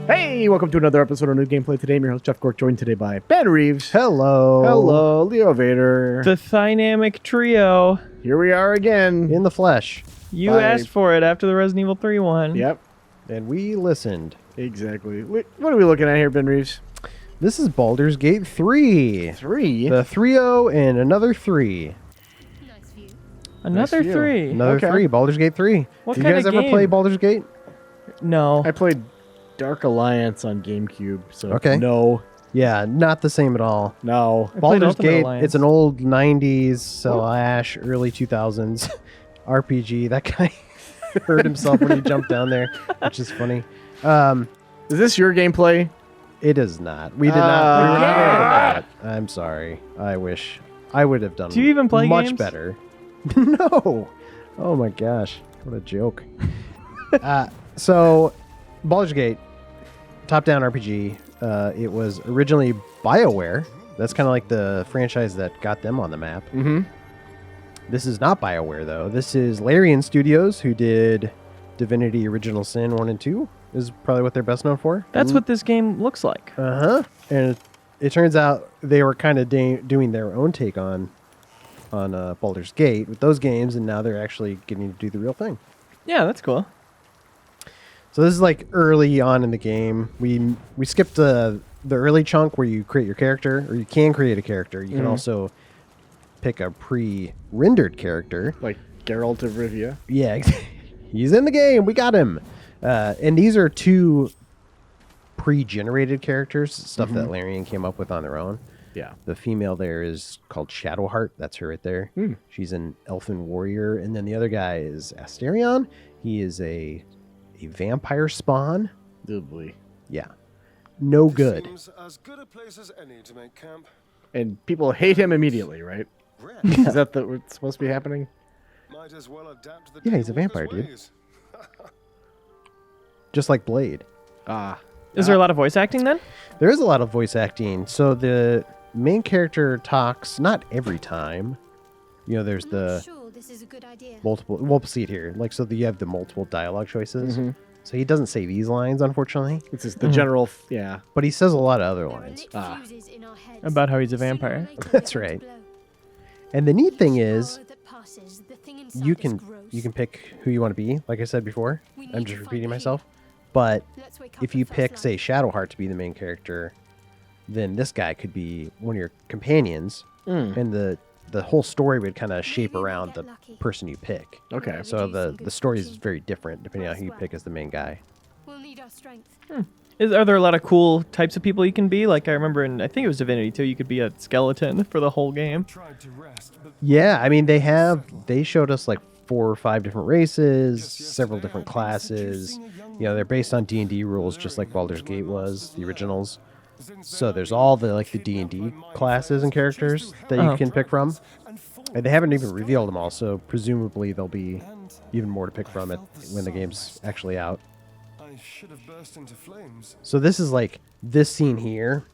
Hey, welcome to another episode of New Gameplay. Today, I'm your host, Jeff Cork, joined today by Ben Reeves. Hello. Hello, Leo Vader. The dynamic trio. Here we are again. In the flesh. You asked for it after the Resident Evil 3 one. Yep. And we listened. Exactly. What are we looking at here, Ben Reeves? This is Baldur's Gate 3. 3? The 3-0 and another 3. Nice view. Another Nice view. 3. Another Okay. 3. Baldur's Gate 3. What Did you kind guys of ever game? play Baldur's Gate? No. I played Dark Alliance on GameCube, so Okay. no. Yeah, not the same at all. No. played Baldur's Ultimate Gate, Alliance. it's an old 90s slash early 2000s RPG. That guy hurt himself when he jumped down there, which is funny. Is this your gameplay? It is not. We did not. We were not Yeah. able to do that. I'm sorry. I wish I would have done Do you even play much games? better. No. Oh my gosh. What a joke. So, Baldur's Gate, top-down RPG. It was originally BioWare. That's kind of like the franchise that got them on the map. Mm-hmm. This is not BioWare, though. This is Larian Studios, who did Divinity Original Sin 1 and 2. Is probably what they're best known for. That's what this game looks like. Uh-huh. And it turns out they were kind of doing their own take on Baldur's Gate with those games, and now they're actually getting to do the real thing. Yeah, that's cool. So this is like early on in the game. We skipped the early chunk where you create your character, or you can create a character. You can also pick a pre-rendered character. Like Geralt of Rivia. Yeah, he's in the game. We got him. And these are two pre-generated characters, stuff that Larian came up with on their own. Yeah. The female there is called Shadowheart. That's her right there. She's an elfin warrior. And then the other guy is Asterion. He is a vampire spawn. Doobly. Yeah. No good. Seems as good a place as any to make camp. And people hate him immediately, right? Is that what's supposed to be happening? Might as well adapt to the Yeah, he's a Daywalker's vampire, dude. ways. Just like Blade. Is there a lot of voice acting then? There is a lot of voice acting. So the main character talks not every time. You know, there's the Sure, this is a good idea. multiple. We'll see it here. Like, so you have the multiple dialogue choices. So he doesn't say these lines, unfortunately, This is the general, yeah. but he says a lot of other There are lines. lit fuses in our heads. About how he's a Sooner or vampire. later, That's they're going right. to blow. And the neat thing is, Power that passes, the thing inside you is can gross. pick who you want to be. Like I said before, We I'm need just to repeating find myself. But Let's wake up if the you first pick, light. say, Shadowheart to be the main character, then this guy could be one of your companions, and the whole story would kind of shape Maybe we'll around get the lucky. person you pick. Okay. So the Reducing story is good very different depending on who you pick as the main guy. We'll need our strength. Are there a lot of cool types of people you can be? Like I remember I think it was Divinity 2, you could be a skeleton for the whole game. Tried to rest, but Yeah, I mean they showed us like 4 or 5 different races, several different classes. You know, they're based on D&D rules, just like Baldur's Gate was, the originals. So there's all the like the D&D classes and characters that you can pick from, and they haven't even revealed them all. So presumably there'll be even more to pick from it when the game's actually out. I should have burst into flames. So this is like this scene here.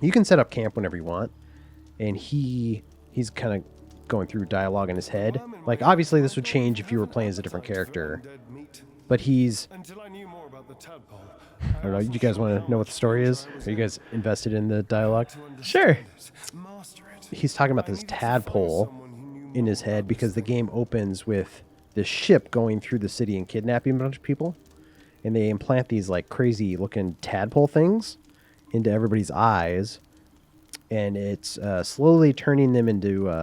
You can set up camp whenever you want, and he's kind of going through dialogue in his head. Like obviously this would change if you were playing as a different character, Dead meat. but he's Until I knew more about the tadpole. I don't know. You guys want to know what the story is? Are you guys invested in the dialogue? Sure. Master it. He's talking about this tadpole in his head because the game opens with this ship going through the city and kidnapping a bunch of people, and they implant these like crazy looking tadpole things into everybody's eyes, and it's slowly turning them into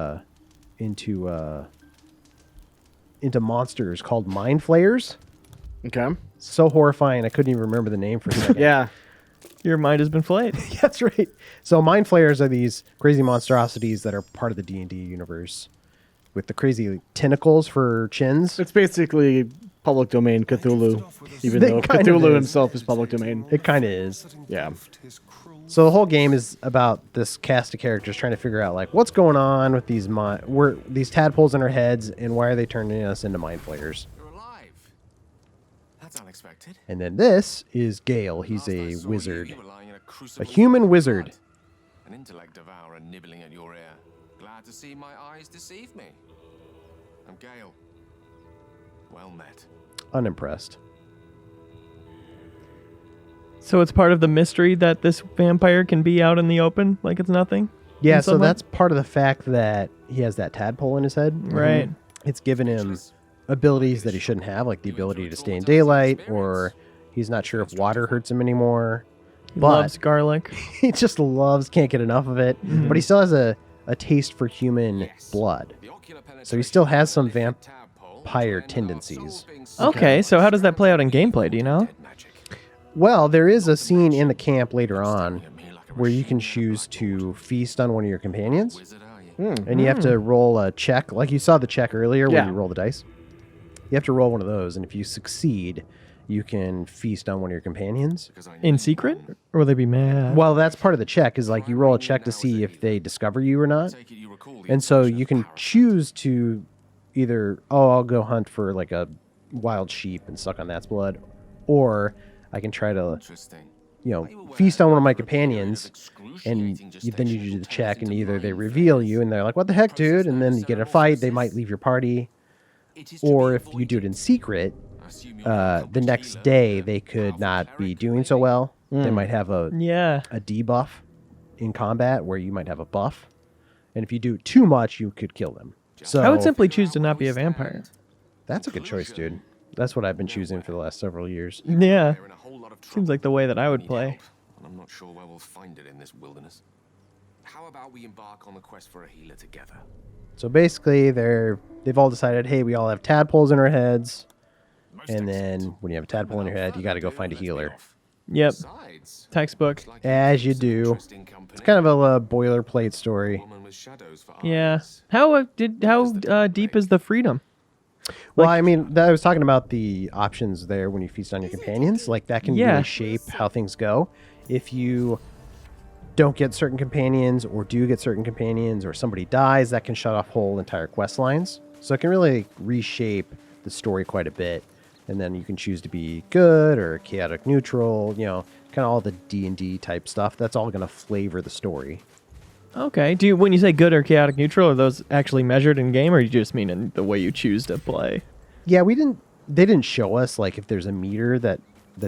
monsters called mind flayers. Okay. So horrifying, I couldn't even remember the name for a second. Yeah. Your mind has been flayed. That's right. So mind flayers are these crazy monstrosities that are part of the D&D universe with the crazy tentacles for chins. It's basically public domain Cthulhu, even It though kind of Cthulhu is. himself is public domain. It kind of is. Yeah. So the whole game is about this cast of characters trying to figure out like what's going on with these these tadpoles in our heads, and why are they turning us into mind flayers? You're alive. That's unexpected. And then this is Gale. He's Last I a saw wizard. You were lying in a A crucible human full of wizard. blood. An intellect devourer nibbling at your ear. Glad to see my eyes deceive me. I'm Gale. Well met. Unimpressed. So it's part of the mystery that this vampire can be out in the open like it's nothing? Yeah, in so some way? that's part of the fact that he has that tadpole in his head. Right. It's given him abilities that he shouldn't have, like the ability to stay in daylight, or he's not sure if water hurts him anymore. He But loves garlic. he just can't get enough of it. But he still has a taste for human blood. So he still has some vampire tendencies. Okay, so how does that play out in gameplay? Do you know? Well, there is a scene in the camp later on where you can choose to feast on one of your companions. And you have to roll a check, like you saw the check earlier when Yeah. you roll the dice. You have to roll one of those, and if you succeed, you can feast on one of your companions. In secret? Or will they be mad? Well, that's part of the check, is like you roll a check to see if they discover you or not. And so you can choose to either, I'll go hunt for like a wild sheep and suck on that's blood, or I can try to, feast on one of my companions, and then you do the check, and either they reveal you, and they're like, what the heck, dude? And then you get in a fight, they might leave your party. Or if you do it in secret, the next day they could not be doing so well. They might have a debuff in combat where you might have a buff. And if you do too much, you could kill them. So I would simply choose to not be a vampire. that's a good choice, dude. That's what I've been choosing for the last several years. Yeah. Seems like the way that I would play. And I'm not sure where we'll find it in this wilderness. How about we embark on the quest for a healer together? So basically, they've all decided, hey, we all have tadpoles in our heads. And then when you have a tadpole in your head, you got to go find a healer. Yep. Textbook. As you do. It's kind of a boilerplate story. Yeah. How deep is the freedom? Well, I mean, I was talking about the options there when you feast on your companions. Like, that can really shape how things go. If you don't get certain companions, or do get certain companions, or somebody dies, that can shut off whole entire quest lines. So it can really reshape the story quite a bit. And then you can choose to be good or chaotic neutral, kind of all the D&D type stuff. That's all going to flavor the story. Okay. When you say good or chaotic neutral, are those actually measured in game, or you just mean in the way you choose to play? Yeah, they didn't show us like if there's a meter that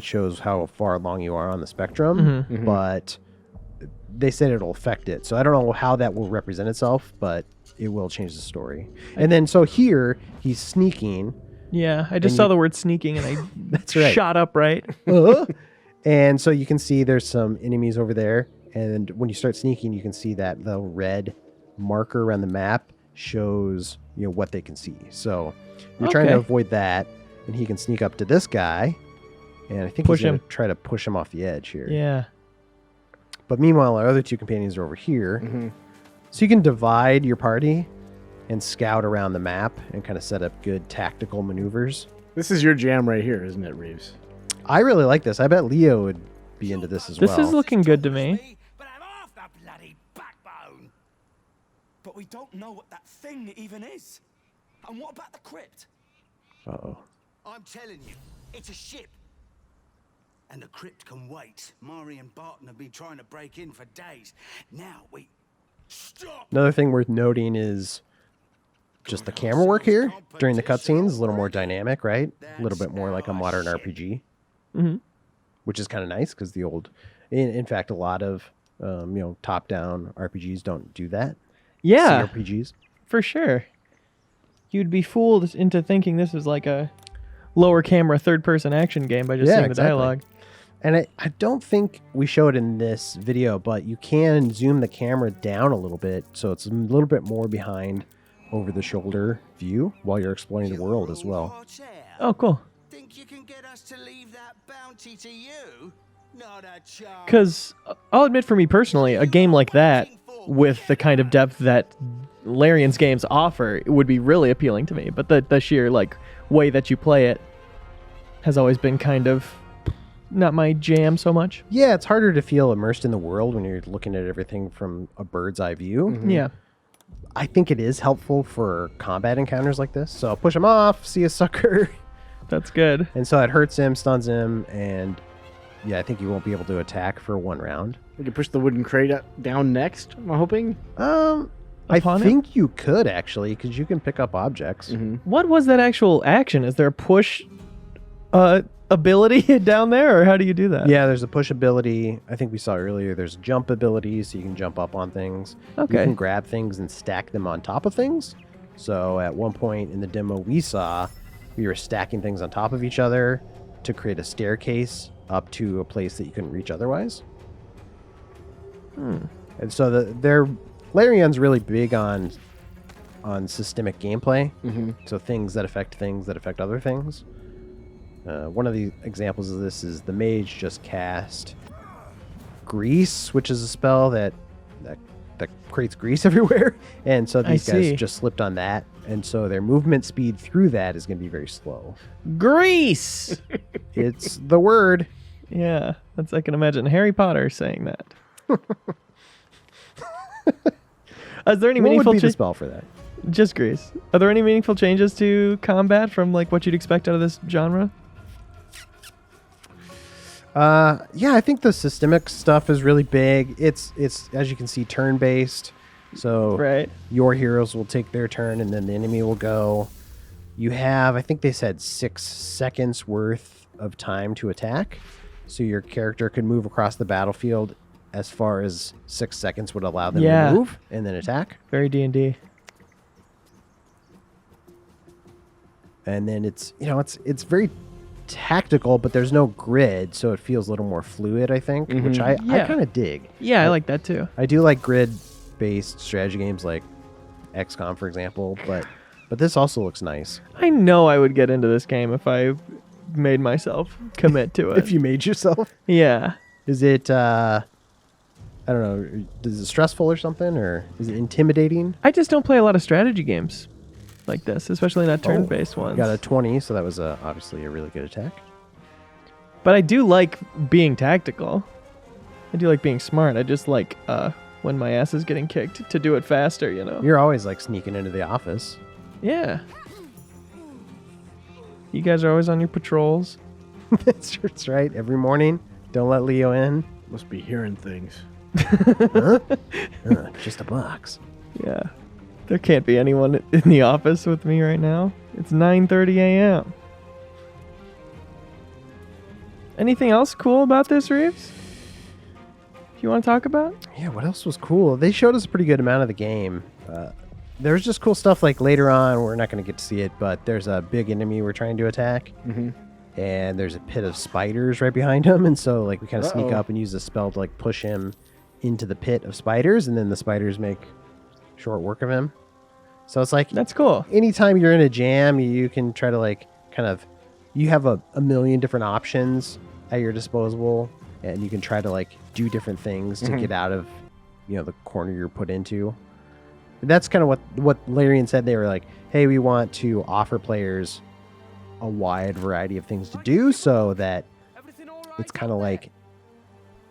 shows how far along you are on the spectrum, but they said it'll affect it. So I don't know how that will represent itself, but it will change the story. And then so here he's sneaking. Yeah, I just saw the word sneaking and I That's right. shot up right. And so you can see there's some enemies over there. And when you start sneaking, you can see that the red marker around the map shows what they can see. So you're trying to avoid that, and he can sneak up to this guy, and I think he's going to try to push him off the edge here. Yeah. But meanwhile, our other two companions are over here. So you can divide your party and scout around the map and kind of set up good tactical maneuvers. This is your jam right here, isn't it, Reeves? I really like this. I bet Leo would be into this as well. This is looking good to me. But I'm off the bloody backbone. But we don't know what that thing even is. And what about the crypt? Uh-oh. I'm telling you, it's a ship. And the crypt can wait. Mari and Barton have been trying to break in for days. Now we... Stop! Another thing worth noting is just the camera work here during the cutscenes is a little more dynamic, right? A little bit more like a modern RPG, which is kind of nice because the old, in fact, a lot of top-down RPGs don't do that. Yeah, CRPGs for sure. You'd be fooled into thinking this is like a lower camera third-person action game by just seeing the dialogue. And I don't think we show it in this video, but you can zoom the camera down a little bit so it's a little bit more behind over-the-shoulder view while you're exploring the world as well. Oh, cool. Think you can get us to leave that bounty to you? Not a chance. Because I'll admit, for me personally, a game like that with the kind of depth that Larian's games offer would be really appealing to me. But the sheer way that you play it has always been kind of not my jam so much. Yeah, it's harder to feel immersed in the world when you're looking at everything from a bird's eye view. Yeah. I think it is helpful for combat encounters like this. So push him off, see a sucker. That's good. And so it hurts him, stuns him, and yeah, I think you won't be able to attack for one round. We can push the wooden crate down next, I'm hoping. I think you could actually, because you can pick up objects. What was that actual action? Is there a push ability down there, or how do you do that? Yeah, there's a push ability. I think we saw earlier. There's a jump ability, so you can jump up on things. Okay. You can grab things and stack them on top of things. So at one point in the demo we saw, we were stacking things on top of each other to create a staircase up to a place that you couldn't reach otherwise. And so Larian's really big on systemic gameplay. So things that affect other things. One of the examples of this is the mage just cast grease, which is a spell that creates grease everywhere. And so these guys just slipped on that. And so their movement speed through that is going to be very slow. Grease! It's the word. Yeah, I can imagine Harry Potter saying that. Is there any What meaningful would be the spell for that? Just grease. Are there any meaningful changes to combat from like what you'd expect out of this genre? Yeah, I think the systemic stuff is really big. It's as you can see, turn based. So Right. your heroes will take their turn and then the enemy will go. You have, I think they said 6 seconds worth of time to attack. So your character could move across the battlefield as far as 6 seconds would allow them to move and then attack. Very D&D. And then it's very tactical, but there's no grid, so it feels a little more fluid, I think, which I kind of dig. Yeah, I like that too. I do like grid-based strategy games like XCOM, for example, but this also looks nice. I know I would get into this game if I made myself commit to it. If you made yourself? Yeah. Is it, I don't know, is it stressful or something, or is it intimidating? I just don't play a lot of strategy games like this, especially not turn-based ones. Got a 20, so that was obviously a really good attack. But I do like being tactical. I do like being smart. I just like when my ass is getting kicked to do it faster, you know? You're always like sneaking into the office. Yeah. You guys are always on your patrols. That's right. Every morning. Don't let Leo in. Must be hearing things. Just a box. Yeah. There can't be anyone in the office with me right now. It's 9:30 a.m. Anything else cool about this, Reeves? You want to talk about? Yeah, what else was cool? They showed us a pretty good amount of the game. There's just cool stuff like later on, we're not going to get to see it, but there's a big enemy we're trying to attack. And there's a pit of spiders right behind him. And so like we kind of sneak up and use the spell to like push him into the pit of spiders. And then the spiders make short work of him. So it's like, That's cool. anytime you're in a jam, you can try to like kind of, you have a million different options at your disposal, and you can try to like do different things to get out of, the corner you're put into. That's kind of what Larian said. They were like, hey, we want to offer players a wide variety of things to do, so that it's kind of like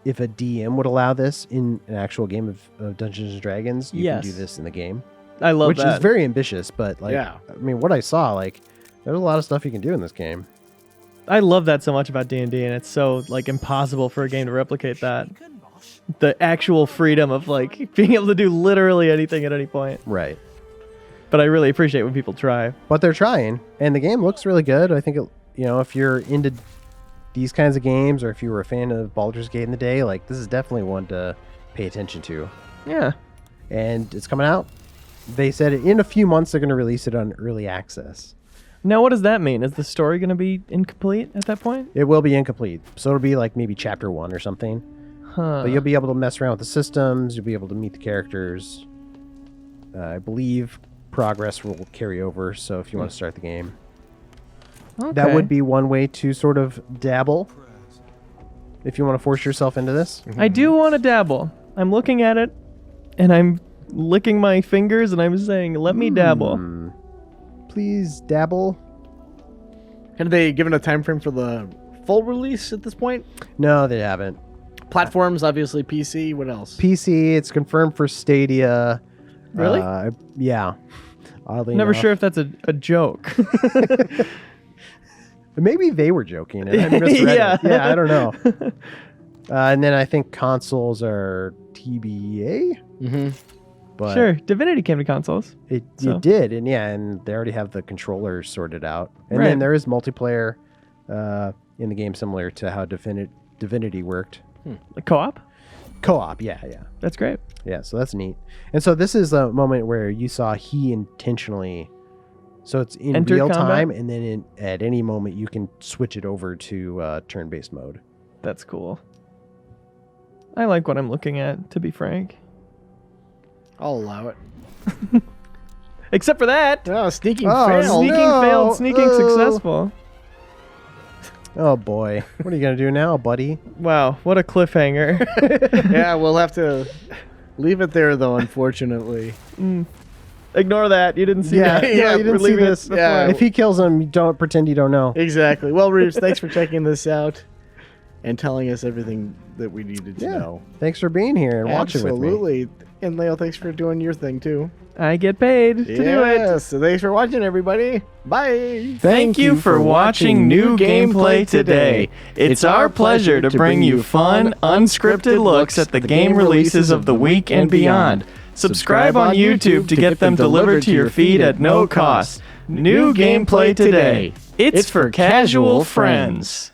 if a DM would allow this in an actual game of Dungeons and Dragons, you can do this in the game. I love Which that. is very ambitious, but like, Yeah. I mean, what I saw, like, there's a lot of stuff you can do in this game. I love that so much about D&D, and it's so like impossible for a game to replicate that. The actual freedom of like being able to do literally anything at any point. Right. But I really appreciate when people try. But they're trying, and the game looks really good. I think, if you're into these kinds of games, or if you were a fan of Baldur's Gate in the day, like, this is definitely one to pay attention to. Yeah. And it's coming out. They said in a few months they're going to release it on early access. Now, what does that mean? Is the story going to be incomplete at that point? It will be incomplete. So it'll be like maybe chapter 1 or something. Huh. But you'll be able to mess around with the systems. You'll be able to meet the characters. I believe progress will carry over. So if you want to start the game, that would be one way to sort of dabble. If you want to force yourself into this. I do want to dabble. I'm looking at it, and I'm licking my fingers, and I'm saying, let me dabble. Please dabble. Have they given a time frame for the full release at this point? No, they haven't. Platforms, obviously PC. What else? PC, it's confirmed for Stadia. Really? Yeah. Oddly Never enough. sure if that's a joke. Maybe they were joking and I misread Yeah. it. Yeah, I don't know. And then I think consoles are TBA. Mm-hmm. But Sure. Divinity came to consoles. It So. did, and yeah, and they already have the controllers sorted out. And Right. then there is multiplayer. in the game, similar to how Divinity worked. Co-op? Co-op, yeah. That's great. Yeah, so that's neat. And so this is a moment where you saw he intentionally... So it's in Enter real combat? time, and then at any moment you can switch it over to turn-based mode. That's cool. I like what I'm looking at, to be frank. I'll allow it. Except for that. Oh, sneaking Oh, fail. Sneaking no. failed, sneaking successful. Oh boy. What are you going to do now, buddy? Wow, what a cliffhanger. Yeah, we'll have to leave it there, though, unfortunately. Ignore that. You didn't see that. Yeah, you we're didn't see leaving it this. before. Yeah. If he kills him, you don't pretend you don't know. Exactly. Well, Reeves, thanks for checking this out and telling us everything that we needed to know. Thanks for being here and watching with me. Absolutely. And Leo, thanks for doing your thing, too. I get paid to do it. Yes, so thanks for watching, everybody. Bye. Thank you for watching New Gameplay today. It's our pleasure to bring you fun, unscripted looks at the game releases of the week and beyond. Subscribe on YouTube to get them delivered to your feed at no cost. New Gameplay today. It's for casual friends.